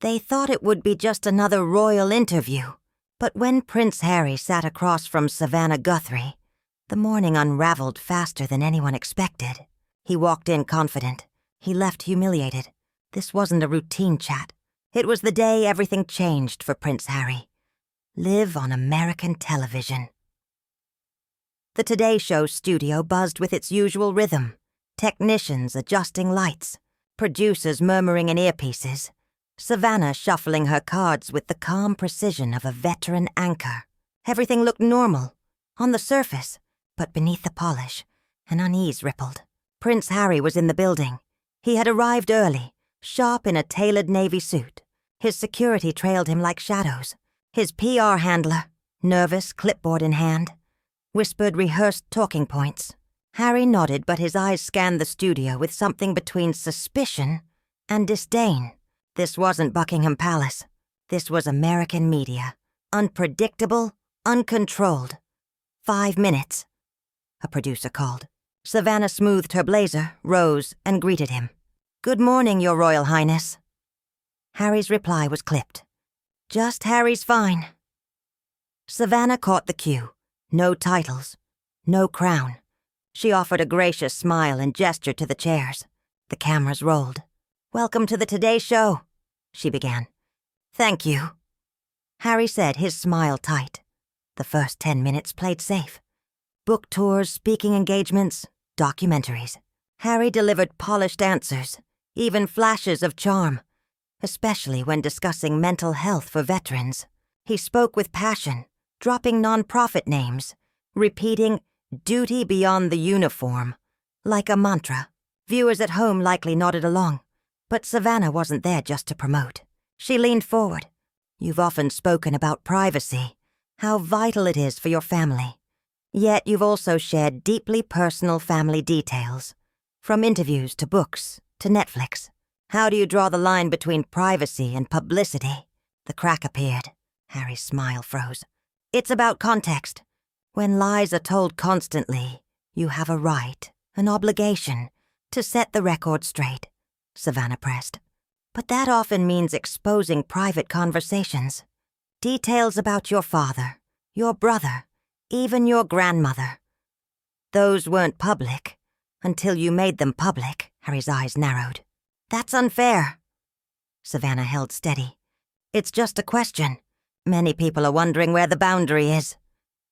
They thought it would be just another royal interview, but when Prince Harry sat across from Savannah Guthrie, the morning unraveled faster than anyone expected. He walked in confident. He left humiliated. This wasn't a routine chat. It was the day everything changed for Prince Harry. Live on American television. The Today Show studio buzzed with its usual rhythm. Technicians adjusting lights, producers murmuring in earpieces, Savannah shuffling her cards with the calm precision of a veteran anchor. Everything looked normal, on the surface, but beneath the polish, an unease rippled. Prince Harry was in the building. He had arrived early, sharp in a tailored navy suit. His security trailed him like shadows. His PR handler, nervous, clipboard in hand, whispered rehearsed talking points. Harry nodded, but his eyes scanned the studio with something between suspicion and disdain. This wasn't Buckingham Palace. This was American media. Unpredictable, uncontrolled. 5 minutes. A producer called. Savannah smoothed her blazer, rose, and greeted him. "Good morning, Your Royal Highness." Harry's reply was clipped. "Just Harry's fine." Savannah caught the cue. No titles. No crown. She offered a gracious smile and gestured to the chairs. The cameras rolled. "Welcome to the Today Show," she began. "Thank you." Harry said, his smile tight. The first 10 minutes played safe. Book tours, speaking engagements, documentaries. Harry delivered polished answers, even flashes of charm, especially when discussing mental health for veterans. He spoke with passion, dropping nonprofit names, repeating "duty beyond the uniform" like a mantra. Viewers at home likely nodded along, but Savannah wasn't there just to promote. She leaned forward. "You've often spoken about privacy, how vital it is for your family. Yet you've also shared deeply personal family details, from interviews to books to Netflix. How do you draw the line between privacy and publicity?" The crack appeared. Harry's smile froze. "It's about context. When lies are told constantly, you have a right, an obligation, to set the record straight," Savannah pressed. "But that often means exposing private conversations. Details about your father, your brother, even your grandmother. Those weren't public until you made them public." Harry's eyes narrowed. "That's unfair." Savannah held steady. "It's just a question. Many people are wondering where the boundary is."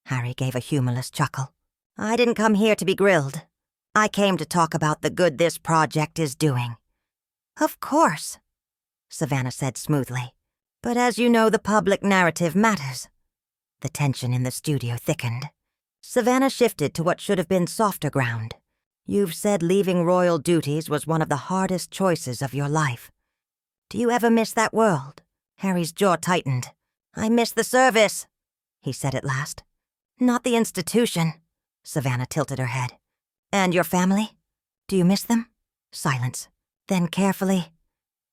Harry gave a humorless chuckle. "I didn't come here to be grilled. I came to talk about the good this project is doing." "Of course," Savannah said smoothly. "But as you know, the public narrative matters." The tension in the studio thickened. Savannah shifted to what should have been softer ground. "You've said leaving royal duties was one of the hardest choices of your life. Do you ever miss that world?" Harry's jaw tightened. "I miss the service," he said at last. "Not the institution." Savannah tilted her head. "And your family? Do you miss them?" Silence. Then carefully,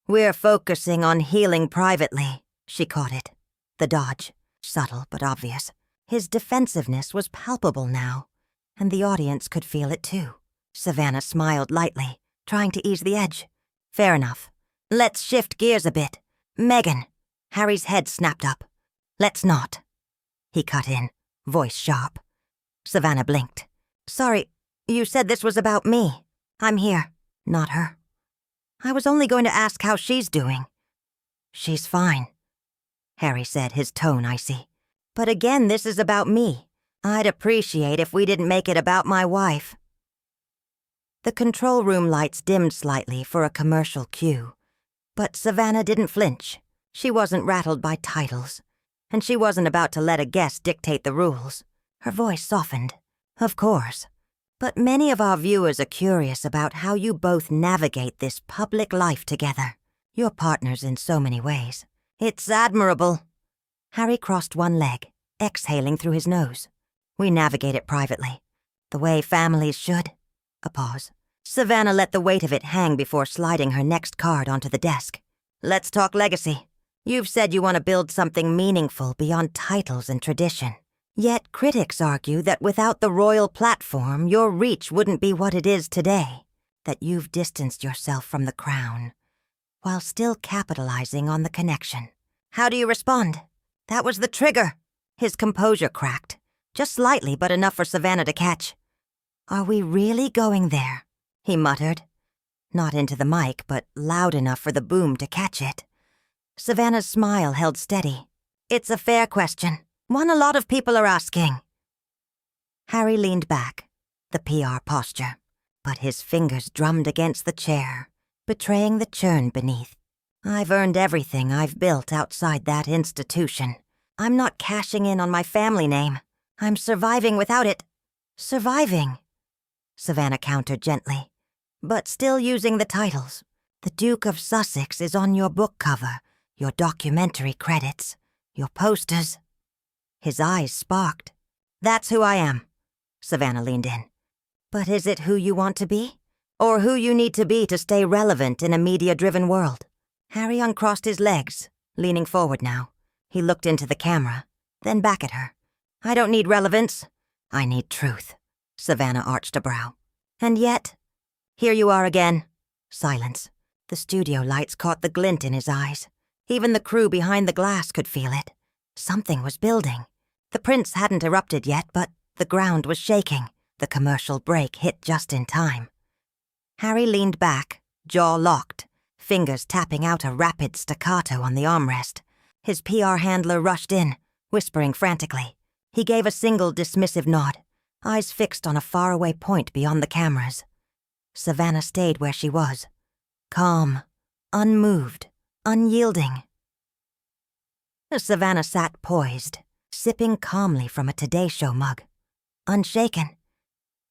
"We're focusing on healing privately." She caught it. The dodge, subtle but obvious. His defensiveness was palpable now, and the audience could feel it too. Savannah smiled lightly, trying to ease the edge. "Fair enough. Let's shift gears a bit. Meghan." Harry's head snapped up. "Let's not." He cut in, voice sharp. Savannah blinked. "Sorry, you said this was about me. I'm here, not her. I was only going to ask how she's doing." "She's fine," Harry said, his tone icy. "But again, this is about me. I'd appreciate if we didn't make it about my wife." The control room lights dimmed slightly for a commercial cue, but Savannah didn't flinch. She wasn't rattled by titles, and she wasn't about to let a guest dictate the rules. Her voice softened. "Of course. But many of our viewers are curious about how you both navigate this public life together. You're partners in so many ways." "It's admirable." Harry crossed one leg, exhaling through his nose. "We navigate it privately, the way families should." A pause. Savannah let the weight of it hang before sliding her next card onto the desk. "Let's talk legacy. You've said you want to build something meaningful beyond titles and tradition. Yet critics argue that without the royal platform, your reach wouldn't be what it is today, that you've distanced yourself from the crown. while still capitalizing on the connection. "How do you respond?" "That was the trigger." His composure cracked, just slightly but enough for Savannah to catch. "Are we really going there?" he muttered. Not into the mic, but loud enough for the boom to catch it. Savannah's smile held steady. "It's a fair question. One a lot of people are asking." Harry leaned back, the PR posture, but his fingers drummed against the chair, betraying the churn beneath. "I've earned everything I've built outside that institution. I'm not cashing in on my family name. I'm surviving without it." "Surviving," Savannah countered gently, "but still using the titles. The Duke of Sussex is on your book cover, your documentary credits, your posters." His eyes sparked. "That's who I am." Savannah leaned in. "But is it who you want to be? Or who you need to be to stay relevant in a media-driven world?" Harry uncrossed his legs, leaning forward now. He looked into the camera, then back at her. "I don't need relevance. I need truth." Savannah arched a brow. "And yet, here you are again." Silence. The studio lights caught the glint in his eyes. Even the crew behind the glass could feel it. Something was building. The prince hadn't erupted yet, but the ground was shaking. The commercial break hit just in time. Harry leaned back, jaw locked, fingers tapping out a rapid staccato on the armrest. His PR handler rushed in, whispering frantically. He gave a single dismissive nod, eyes fixed on a faraway point beyond the cameras. Savannah stayed where she was, calm, unmoved, unyielding. Savannah sat poised, sipping calmly from a Today Show mug. Unshaken.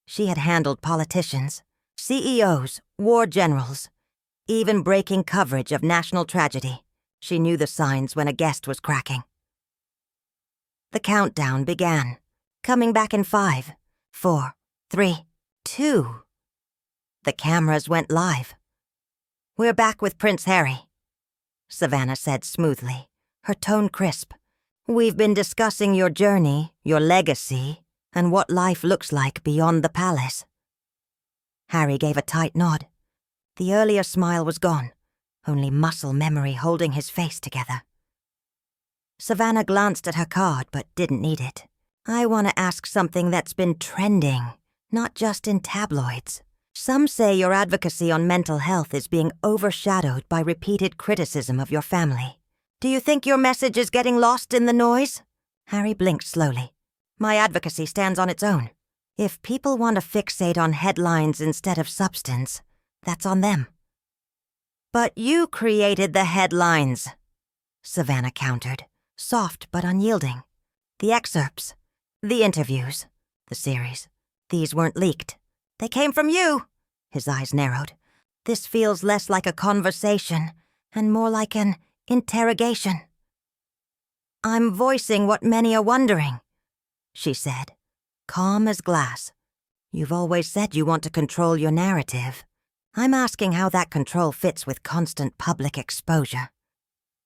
She had handled politicians, CEOs, war generals, even breaking coverage of national tragedy. She knew the signs when a guest was cracking. The countdown began, coming back in 5, 4, 3, 2. The cameras went live. "We're back with Prince Harry," Savannah said smoothly, her tone crisp. "We've been discussing your journey, your legacy, and what life looks like beyond the palace." Harry gave a tight nod. The earlier smile was gone, only muscle memory holding his face together. Savannah glanced at her card but didn't need it. "I want to ask something that's been trending, not just in tabloids. Some say your advocacy on mental health is being overshadowed by repeated criticism of your family. Do you think your message is getting lost in the noise?" Harry blinked slowly. "My advocacy stands on its own. If people want to fixate on headlines instead of substance, that's on them." "But you created the headlines," Savannah countered, soft but unyielding. "The excerpts, the interviews, the series, these weren't leaked. They came from you." His eyes narrowed. "This feels less like a conversation and more like an interrogation." "I'm voicing what many are wondering," she said, calm as glass. "You've always said you want to control your narrative. I'm asking how that control fits with constant public exposure."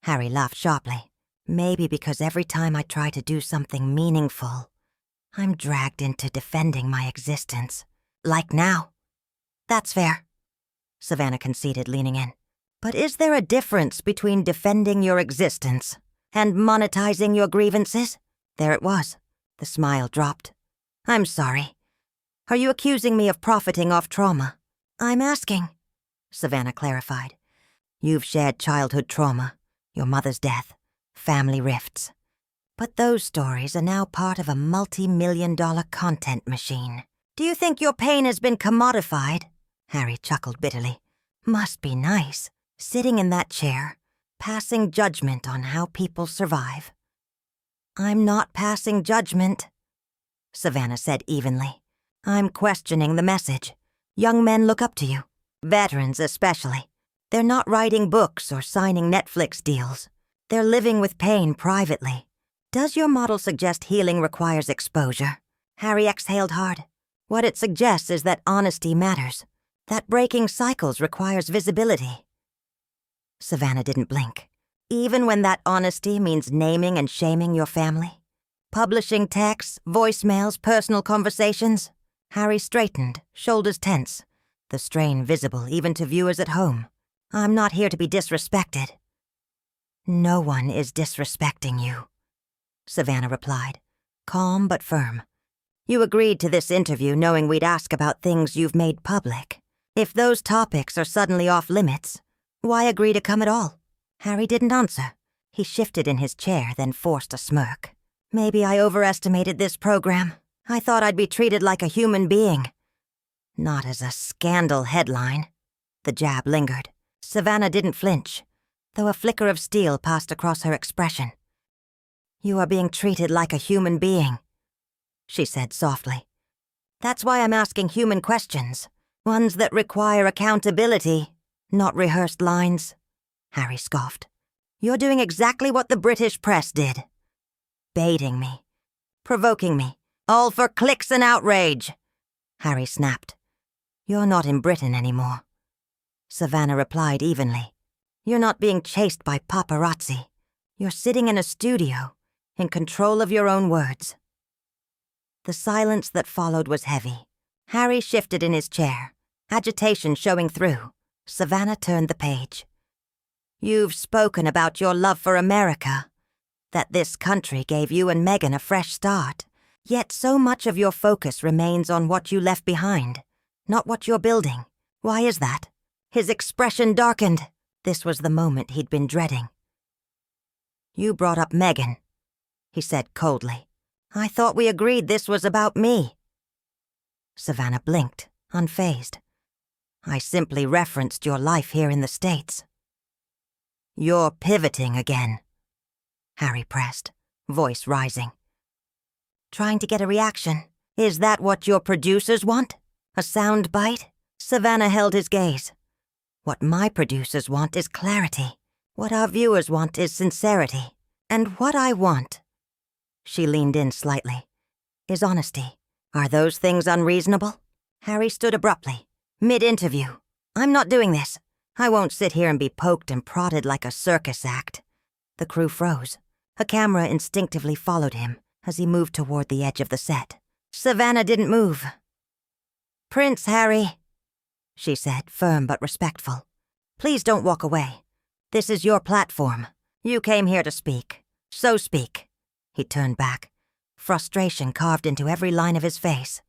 Harry laughed sharply. "Maybe because every time I try to do something meaningful, I'm dragged into defending my existence. Like now." "That's fair," Savannah conceded, leaning in. "But is there a difference between defending your existence and monetizing your grievances?" There it was. The smile dropped. "I'm sorry. Are you accusing me of profiting off trauma?" "I'm asking," Savannah clarified. "You've shared childhood trauma, your mother's death, family rifts. But those stories are now part of a multi-million-dollar content machine. Do you think your pain has been commodified?" Harry chuckled bitterly. "Must be nice, sitting in that chair, passing judgment on how people survive." "I'm not passing judgment," Savannah said evenly. "I'm questioning the message. Young men look up to you, veterans especially. They're not writing books or signing Netflix deals. They're living with pain privately. Does your model suggest healing requires exposure?" Harry exhaled hard. "What it suggests is that honesty matters, that breaking cycles requires visibility." Savannah didn't blink. "Even when that honesty means naming and shaming your family? Publishing texts, voicemails, personal conversations?" Harry straightened, shoulders tense, the strain visible even to viewers at home. I'm not here to be disrespected." "No one is disrespecting you," Savannah replied, calm but firm. "You agreed to this interview knowing we'd ask about things you've made public. If those topics are suddenly off limits, why agree to come at all?" Harry didn't answer. He shifted in his chair, then forced a smirk. "Maybe I overestimated this program. I thought I'd be treated like a human being. Not as a scandal headline." The jab lingered. Savannah didn't flinch, though a flicker of steel passed across her expression. "You are being treated like a human being," she said softly. "That's why I'm asking human questions, ones that require accountability, not rehearsed lines." Harry scoffed. "You're doing exactly what the British press did. Baiting me, provoking me, all for clicks and outrage." Harry snapped. "You're not in Britain anymore," Savannah replied evenly. "You're not being chased by paparazzi. You're sitting in a studio, in control of your own words." The silence that followed was heavy. Harry shifted in his chair, agitation showing through. Savannah turned the page. "You've spoken about your love for America, that this country gave you and Meghan a fresh start. Yet so much of your focus remains on what you left behind, not what you're building. Why is that?" His expression darkened. This was the moment he'd been dreading. "You brought up Meghan," he said coldly. "I thought we agreed this was about me." Savannah blinked, unfazed. "I simply referenced your life here in the States." "You're pivoting again," Harry pressed, voice rising. "Trying to get a reaction. Is that what your producers want? A sound bite?" Savannah held his gaze. "What my producers want is clarity. What our viewers want is sincerity. And what I want," she leaned in slightly, "is honesty. Are those things unreasonable?" Harry stood abruptly, mid-interview. "I'm not doing this. I won't sit here and be poked and prodded like a circus act." The crew froze. A camera instinctively followed him as he moved toward the edge of the set. Savannah didn't move. "Prince Harry," she said, firm but respectful. "Please don't walk away. This is your platform. You came here to speak. So speak." He turned back, frustration carved into every line of his face.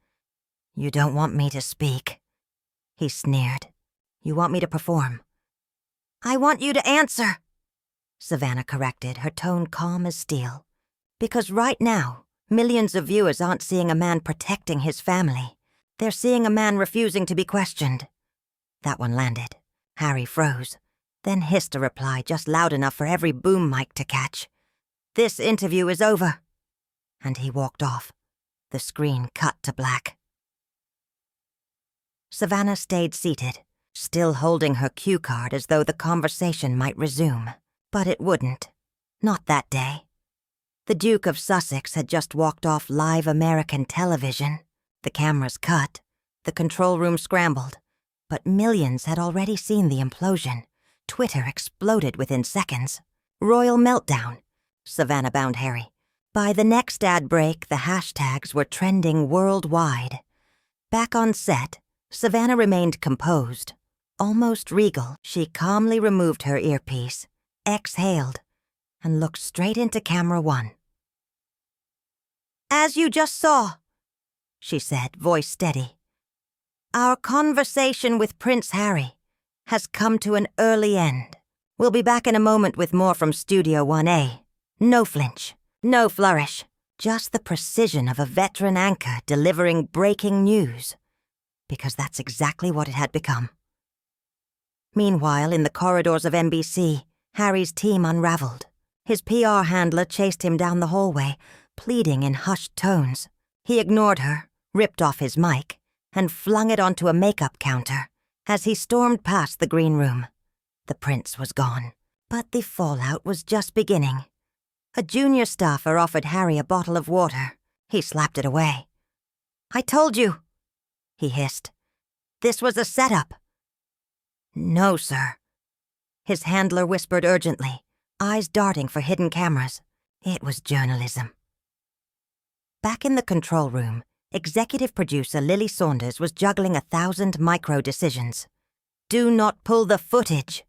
"You don't want me to speak," he sneered. "You want me to perform." "I want you to answer," Savannah corrected, her tone calm as steel. "Because right now, millions of viewers aren't seeing a man protecting his family. They're seeing a man refusing to be questioned." That one landed. Harry froze, then hissed a reply just loud enough for every boom mic to catch. "This interview is over." And he walked off. The screen cut to black. Savannah stayed seated, still holding her cue card as though the conversation might resume. But it wouldn't. Not that day. The Duke of Sussex had just walked off live American television. The cameras cut, the control room scrambled, but millions had already seen the implosion. Twitter exploded within seconds. "Royal meltdown," Savannah bound Harry. By the next ad break, the hashtags were trending worldwide. Back on set, Savannah remained composed. Almost regal, she calmly removed her earpiece, exhaled, and looked straight into camera one. "As you just saw," she said, voice steady, "our conversation with Prince Harry has come to an early end. We'll be back in a moment with more from Studio 1A. No flinch, no flourish, just the precision of a veteran anchor delivering breaking news. Because that's exactly what it had become." Meanwhile, in the corridors of NBC, Harry's team unraveled. His PR handler chased him down the hallway, pleading in hushed tones. He ignored her, ripped off his mic, and flung it onto a makeup counter. As he stormed past the green room, the prince was gone. But the fallout was just beginning. A junior staffer offered Harry a bottle of water. He slapped it away. "I told you," he hissed. "This was a setup." "No, sir," his handler whispered urgently, eyes darting for hidden cameras. It was journalism. Back in the control room, executive producer Lily Saunders was juggling 1,000 micro-decisions. "Do not pull the footage,"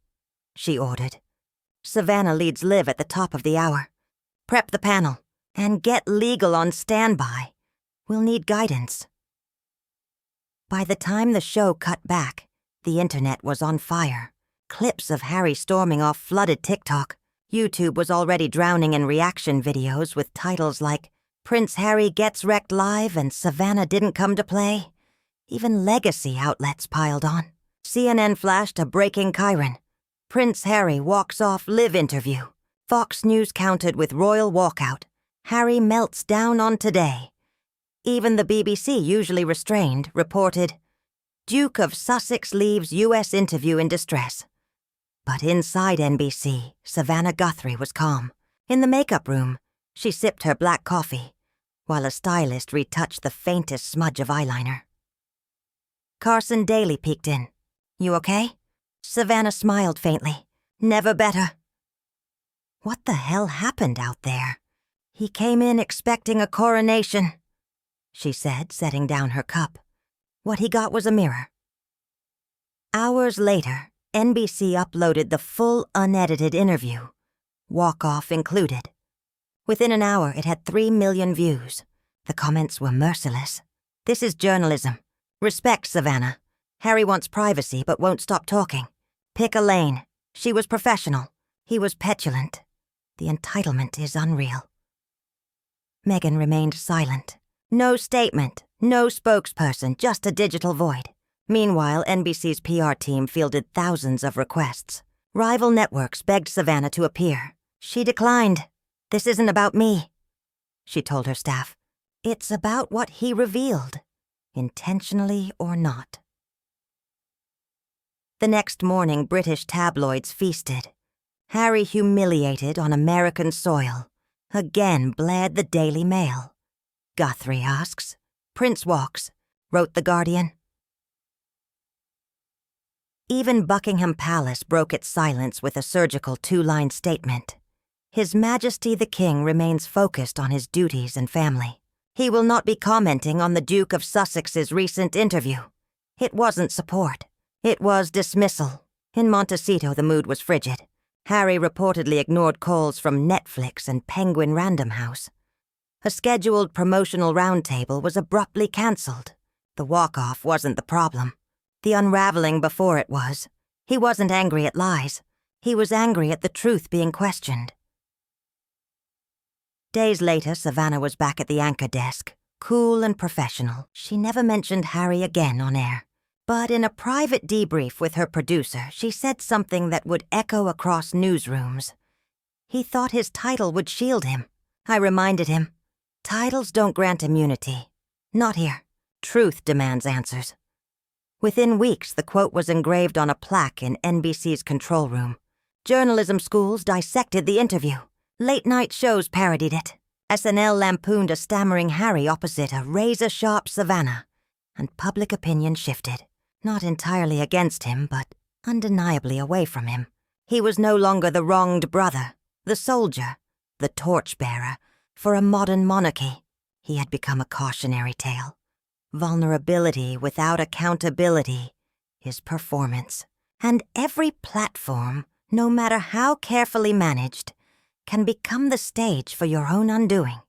she ordered. "Savannah leads Liv at the top of the hour. Prep the panel, and get legal on standby. We'll need guidance." By the time the show cut back, the internet was on fire. Clips of Harry storming off flooded TikTok. YouTube was already drowning in reaction videos with titles like "Prince Harry Gets Wrecked Live" and "Savannah Didn't Come to Play." Even legacy outlets piled on. CNN flashed a breaking Chiron. "Prince Harry walks off Liv interview." Fox News countered with "Royal walkout." "Harry melts down on Today." Even the BBC, usually restrained, reported, "Duke of Sussex leaves U.S. interview in distress." But inside NBC, Savannah Guthrie was calm. In the makeup room, she sipped her black coffee, while a stylist retouched the faintest smudge of eyeliner. Carson Daly peeked in. "You okay?" Savannah smiled faintly. "Never better." What the hell happened out there? "He came in expecting a coronation," she said, setting down her cup. What he got was a mirror. Hours later, NBC uploaded the full unedited interview, walk-off included. Within an hour, it had 3 million views. The comments were merciless. "This is journalism. Respect Savannah. Harry wants privacy but won't stop talking. Pick a lane. She was professional. He was petulant. The entitlement is unreal." Meghan remained silent. No statement, no spokesperson, just a digital void. Meanwhile, NBC's PR team fielded thousands of requests. Rival networks begged Savannah to appear. She declined. "This isn't about me," she told her staff. "It's about what he revealed, intentionally or not." The next morning, British tabloids feasted. Harry humiliated on American soil. Again blared the Daily Mail. "Guthrie asks. Prince walks," wrote The Guardian. Even Buckingham Palace broke its silence with a surgical 2-line statement. His Majesty the King remains focused on his duties and family. He will not be commenting on the Duke of Sussex's recent interview. It wasn't support. It was dismissal. In Montecito, the mood was frigid. Harry reportedly ignored calls from Netflix and Penguin Random House. A scheduled promotional roundtable was abruptly cancelled. The walk-off wasn't the problem. The unraveling before it was. He wasn't angry at lies. He was angry at the truth being questioned. Days later, Savannah was back at the anchor desk, cool and professional. She never mentioned Harry again on air. But in a private debrief with her producer, she said something that would echo across newsrooms. He thought his title would shield him. I reminded him, "Titles don't grant immunity. Not here. Truth demands answers." Within weeks, the quote was engraved on a plaque in NBC's control room. Journalism schools dissected the interview. Late-night shows parodied it. SNL lampooned a stammering Harry opposite a razor-sharp Savannah. And public opinion shifted. Not entirely against him, but undeniably away from him. He was no longer the wronged brother, the soldier, the torchbearer for a modern monarchy. He had become a cautionary tale. Vulnerability without accountability is performance. And every platform, no matter how carefully managed, can become the stage for your own undoing.